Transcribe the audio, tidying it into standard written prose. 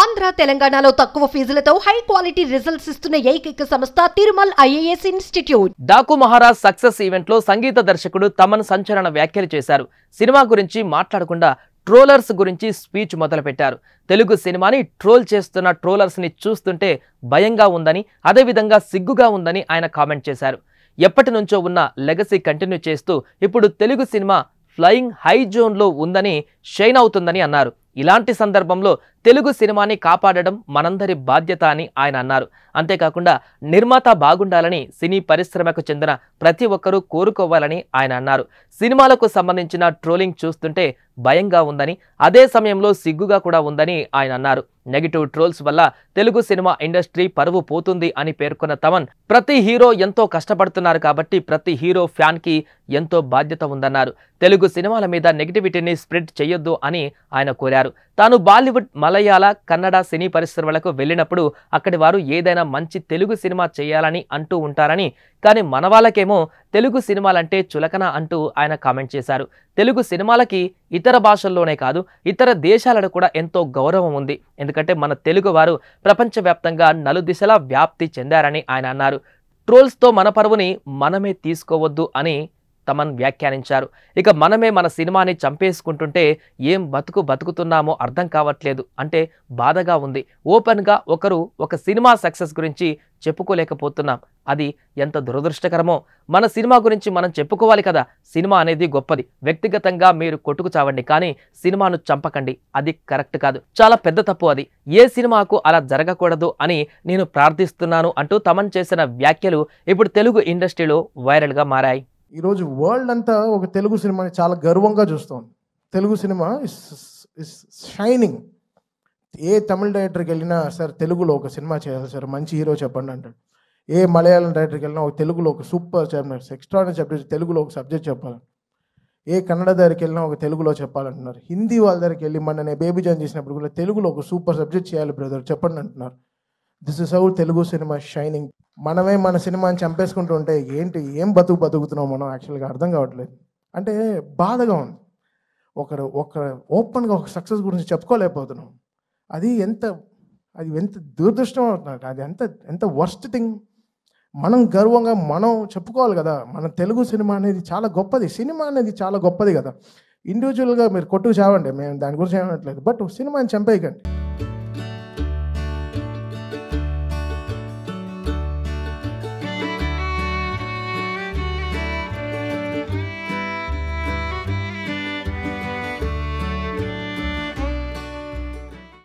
ఆంధ్ర తెలంగాణలో తక్కువ ఫీజులతో high quality results ఇస్తున్న ఏకైక సంస్థ Tirumal IAS institute. Daaku Maharaj success event లో సంగీత దర్శకుడు తమన్ సంచలన వ్యాఖ్యలు చేశారు. సినిమా గురించి మాట్లాడకుండా ట్రోలర్స్ గురించి స్పీచ్ మొదలుపెట్టారు. తెలుగు సినిమాని ట్రోల్ చేస్తున్న ట్రోలర్స్ ని చూస్తుంటే భయంగా ఉందని, అదేవిధంగా సిగ్గుగా ఉందని ఆయన కామెంట్ చేశారు. ఎప్పటి నుంచో ఉన్న లెగసీ కంటిన్యూ చేస్తూ ఇప్పుడు తెలుగు సినిమా ఫ్లయింగ్ హై జోన్లో ఉందని షైన్ అవుతుందని అన్నారు. ఇలాంటి సందర్భంలో తెలుగు సినిమాని కాపాడడం మనందరి బాధ్యత అని ఆయన అన్నారు. అంతేకాకుండా నిర్మాత బాగుండాలని సినీ పరిశ్రమకు చెందిన ప్రతి ఒక్కరూ కోరుకోవాలని ఆయన అన్నారు. సినిమాలకు సంబంధించిన ట్రోలింగ్ చూస్తుంటే భయంగా ఉందని, అదే సమయంలో సిగ్గుగా కూడా ఉందని ఆయన అన్నారు. నెగిటివ్ ట్రోల్స్ వల్ల తెలుగు సినిమా ఇండస్ట్రీ పరువు పోతుంది అని పేర్కొన్న తమన్, ప్రతి హీరో ఎంతో కష్టపడుతున్నారు కాబట్టి ప్రతి హీరో ఫ్యాన్ కి ఎంతో బాధ్యత ఉందన్నారు. తెలుగు సినిమాల మీద నెగిటివిటీని స్ప్రెడ్ చేయొద్దు అని ఆయన కోరారు. తాను బాలీవుడ్, మలయాళ, కన్నడ సినీ పరిశ్రమలకు వెళ్ళినప్పుడు అక్కడి వారు ఏదైనా మంచి తెలుగు సినిమా చేయాలని అంటూ ఉంటారని, కానీ మన వాళ్ళకేమో తెలుగు సినిమాలంటే చులకన అంటూ ఆయన కామెంట్ చేశారు. తెలుగు సినిమాలకి ఇతర భాషల్లోనే కాదు ఇతర దేశాలలో కూడా ఎంతో గౌరవం ఉంది. ఎందుకంటే మన తెలుగు వారు ప్రపంచవ్యాప్తంగా నలుదిశలా వ్యాప్తి చెందారని ఆయన అన్నారు. ట్రోల్స్తో మన పరువుని మనమే తీసుకోవద్దు అని తమన్ వ్యాఖ్యానించారు. ఇక మనమే మన సినిమాని చంపేసుకుంటుంటే ఏం బతుకుతున్నామో అర్థం కావట్లేదు అంటే బాధగా ఉంది. ఓపెన్గా ఒకరు ఒక సినిమా సక్సెస్ గురించి చెప్పుకోలేకపోతున్నాం. అది ఎంత దురదృష్టకరమో. మన సినిమా గురించి మనం చెప్పుకోవాలి కదా. సినిమా అనేది గొప్పది. వ్యక్తిగతంగా మీరు కొట్టుకు చావండి, కానీ సినిమాను చంపకండి. అది కరెక్ట్ కాదు, చాలా పెద్ద తప్పు అది. ఏ సినిమాకు అలా జరగకూడదు అని నేను ప్రార్థిస్తున్నాను అంటూ తమన్ చేసిన వ్యాఖ్యలు ఇప్పుడు తెలుగు ఇండస్ట్రీలో వైరల్గా మారాయి. ఈరోజు వరల్డ్ అంతా ఒక తెలుగు సినిమాని చాలా గర్వంగా చూస్తుంది. Telugu cinema is shining. ఏ తమిళ డైరెక్టర్కి వెళ్ళినా సార్ తెలుగులో ఒక సినిమా చేయాలి సార్, మంచి హీరో చెప్పండి అంటాడు. ఏ మలయాళం డైరెక్టర్కి వెళ్ళినా ఒక తెలుగులో ఒక సూపర్ చెప్పినారు, ఎక్స్ట్రాడినరీ సబ్జెక్ట్, తెలుగులో ఒక సబ్జెక్ట్ చెప్పాలి. ఏ కన్నడ దగ్గరికి వెళ్ళినా ఒక తెలుగులో చెప్పాలంటున్నారు. హిందీ వాళ్ళ దగ్గరికి వెళ్ళి మొన్న బేబీ జాన్ చేసినప్పుడు కూడా తెలుగులో ఒక సూపర్ సబ్జెక్ట్ చేయాలి బ్రదర్ చెప్పండి అంటున్నారు. This is how Telugu cinema shining. మనమే మన సినిమాని చంపేసుకుంటూ ఉంటే ఏం బతుకుతున్నాం మనం యాక్చువల్గా అర్థం కావట్లేదు. అంటే బాధగా ఉంది. ఒకరు ఓపెన్గా ఒక సక్సెస్ గురించి చెప్పుకోలేకపోతున్నాం. అది ఎంత దురదృష్టం అవుతున్నట్టు. అది ఎంత వర్స్ట్ థింగ్. మనం గర్వంగా మనం చెప్పుకోవాలి కదా. మన తెలుగు సినిమా అనేది చాలా గొప్పది. సినిమా అనేది చాలా గొప్పది కదా. ఇండివిజువల్గా మీరు కొట్టుకు చావండి, మేము దాని గురించి ఏమనట్లేదు, బట్ సినిమాని చంపేయకండి.